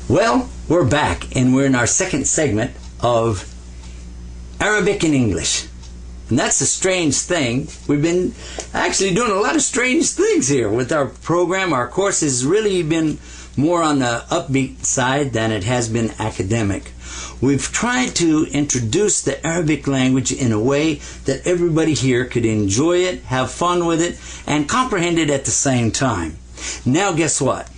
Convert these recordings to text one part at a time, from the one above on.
Well, we're back, and we're in our second segment of Arabic and English. And that's a strange thing. We've been actually doing a lot of strange things here with our program. Our course has really been more on the upbeat side than it has been academic. We've tried to introduce the Arabic language in a way that everybody here could enjoy it, have fun with it, and comprehend it at the same time. Now guess what?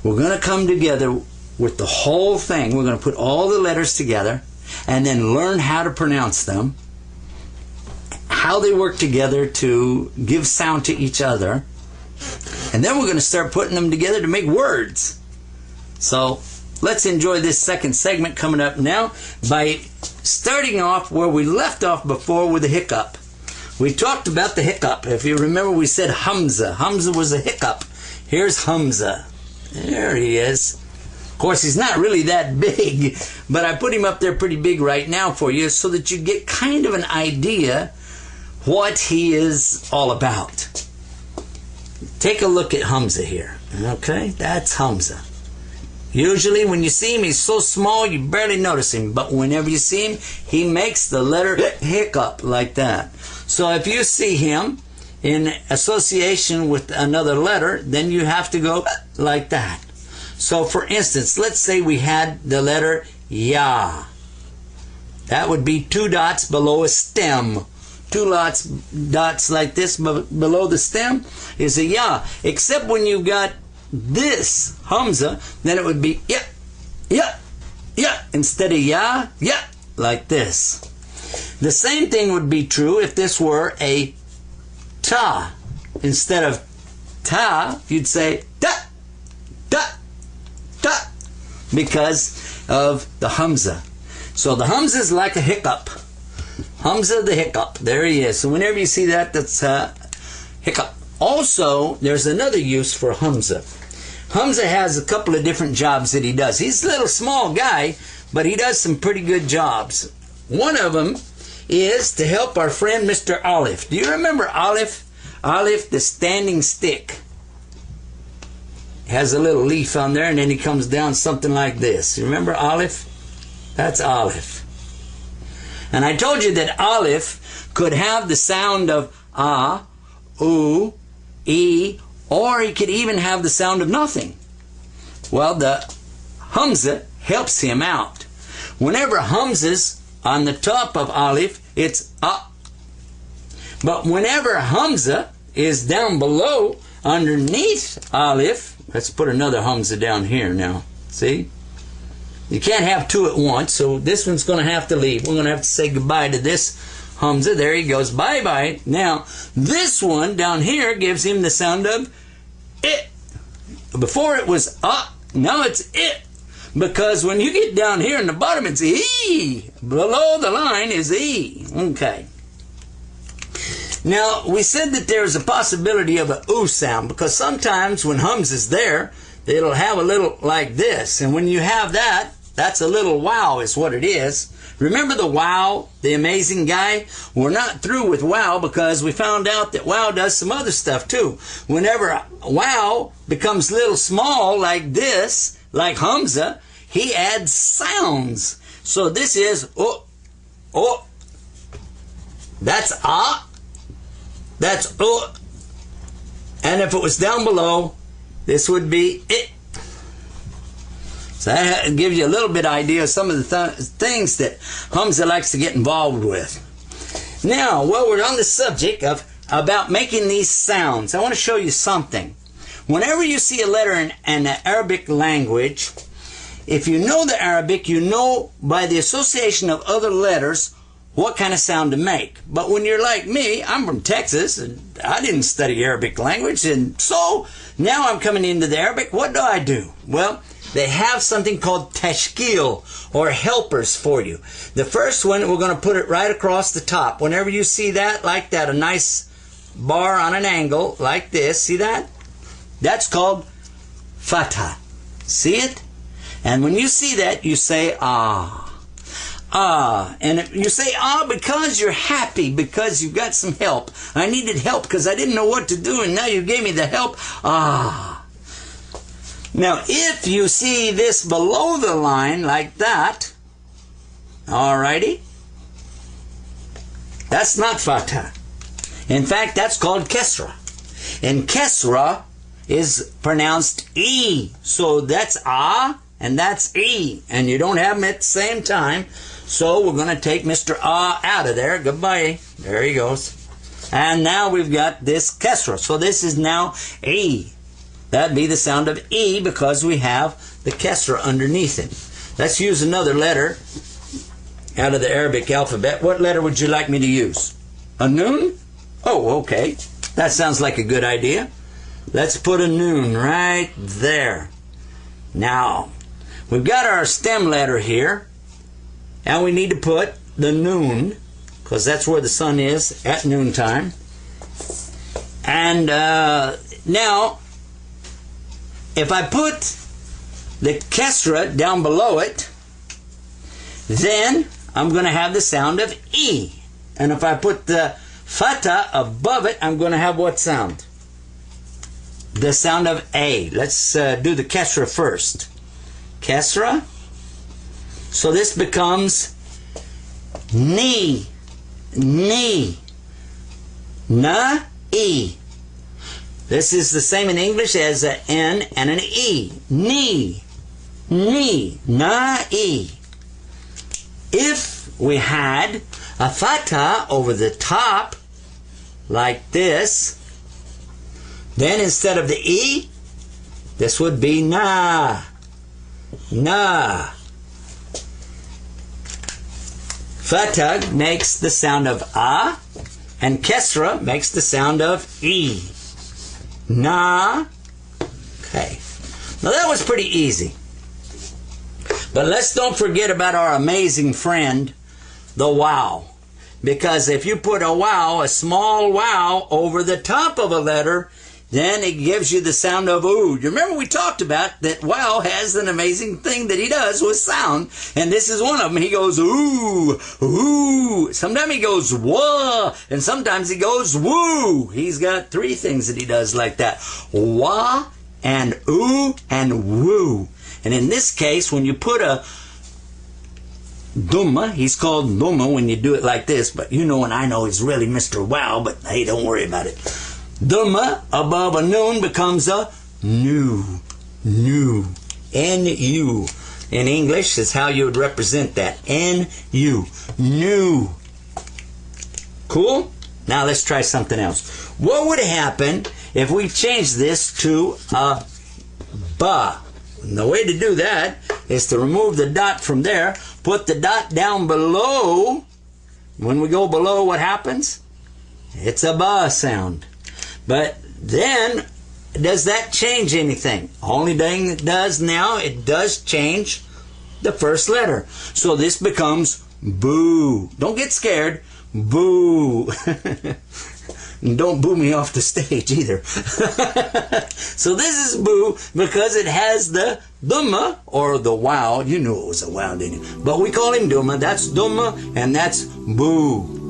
We're going to come together with the whole thing. We're going to put all the letters together and then learn how to pronounce them, how they work together to give sound to each other, and then we're going to start putting them together to make words. So let's enjoy this second segment coming up now by starting off where we left off before with the hiccup. We talked about the hiccup. If you remember, we said Hamza. Hamza was a hiccup. Here's Hamza. There he is. Of course, he's not really that big, but I put him up there pretty big right now for you so that you get kind of an idea what he is all about. Take a look at Hamza here. Okay, that's Hamza. Usually when you see him, he's so small you barely notice him, but whenever you see him, he makes the letter hiccup like that. So if you see him in association with another letter, then you have to go like that. So for instance, let's say we had the letter Ya. That would be two dots below a stem. Two dots like this below the stem is a Ya. Except when you've got this Hamza, then it would be Ya, Ya, Ya. Instead of Ya, Ya, like this. The same thing would be true if this were a Ta. Instead of Ta, you'd say Ta, Ta, Ta, because of the Hamza. So the Hamza is like a hiccup. Hamza the hiccup. There he is. So whenever you see that, that's hiccup. Also, there's another use for Hamza. Hamza has a couple of different jobs that he does. He's a little small guy, but he does some pretty good jobs. One of them is to help our friend Mr. Aleph. Do you remember Aleph? Aleph, the standing stick. Has a little leaf on there, and then he comes down something like this. You remember Aleph? That's Aleph. And I told you that Aleph could have the sound of A, U, E, or he could even have the sound of nothing. Well, the Hamza helps him out. Whenever Hamza's on the top of Aleph, it's A. But whenever Hamza is down below, underneath Aleph, let's put another Hamza down here now. See? You can't have two at once, so this one's going to have to leave. We're going to have to say goodbye to this Hamza. There he goes. Bye-bye. Now, this one down here gives him the sound of it. Before it was now it's it. Because when you get down here in the bottom, it's E. Below the line is E. Okay. Now, we said that there's a possibility of a U sound, because sometimes when Hamza's there, it'll have a little like this. And when you have that, that's a little wow is what it is. Remember the wow, the amazing guy? We're not through with wow, because we found out that wow does some other stuff too. Whenever wow becomes little small like this, like Hamza, he adds sounds. So this is oh, oh. That's ah. That's oh. And if it was down below, this would be it. So that gives you a little bit idea of some of the things that Hamza likes to get involved with. Now, while we're on the subject of about making these sounds, I want to show you something. Whenever you see a letter in the Arabic language, if you know the Arabic, you know by the association of other letters what kind of sound to make. But when you're like me, I'm from Texas, and I didn't study Arabic language, and so now I'm coming into the Arabic. What do? Well, they have something called tashkil, or helpers for you. The first one, we're going to put it right across the top. Whenever you see that, like that, a nice bar on an angle, like this, see that? That's called fatha. See it? And when you see that, you say ah. Ah, and you say ah because you're happy, because you've got some help. I needed help because I didn't know what to do, and now you gave me the help. Ah. Now, if you see this below the line like that, alrighty, that's not fatha. In fact, that's called kesra. And kesra is pronounced E. So that's A and that's E. And you don't have them at the same time. So we're going to take Mr. A out of there. Goodbye. There he goes. And now we've got this kesra. So this is now E. That'd be the sound of E because we have the kesra underneath it. Let's use another letter out of the Arabic alphabet. What letter would you like me to use? A noon? Oh, okay. That sounds like a good idea. Let's put a noon right there. Now, we've got our stem letter here, and we need to put the noon, because that's where the sun is at noontime. And now, if I put the kesra down below it, then I'm going to have the sound of E. And if I put the fatha above it, I'm going to have what sound? The sound of A. Let's do the kesra first. Kesra. So this becomes ni, ni, na, e. This is the same in English as an N and an E. Ni, ni, na, e. If we had a fatha over the top, like this, then instead of the E, this would be na, na. Fatha makes the sound of A, and kesra makes the sound of E. Na. Okay. Now that was pretty easy. But let's don't forget about our amazing friend, the wow. Because if you put a wow, a small wow, over the top of a letter, then it gives you the sound of ooh. You remember we talked about that wow has an amazing thing that he does with sound. And this is one of them. He goes ooh, ooh. Sometimes he goes wah, and sometimes he goes woo. He's got three things that he does like that. Wah, and ooh, and woo. And in this case, when you put a Dhamma, he's called Dhamma when you do it like this, but you know and I know he's really Mr. Wow, but hey, don't worry about it. Dhamma above a noon becomes a nu, nu, N-U. In English is how you would represent that, N-U, nu. Cool? Now let's try something else. What would happen if we changed this to a ba? And the way to do that is to remove the dot from there, put the dot down below. When we go below, what happens? It's a ba sound. But then, does that change anything? Only thing it does now, it does change the first letter. So this becomes boo. Don't get scared. Boo. And don't boo me off the stage either. So this is boo because it has the Dhamma or the wow. You knew it was a wow, didn't you? But we call him Dhamma. That's Dhamma and that's boo.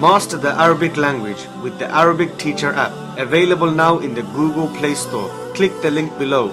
Master the Arabic language with the Arabic Teacher app. Available now in the Google Play Store. Click the link below.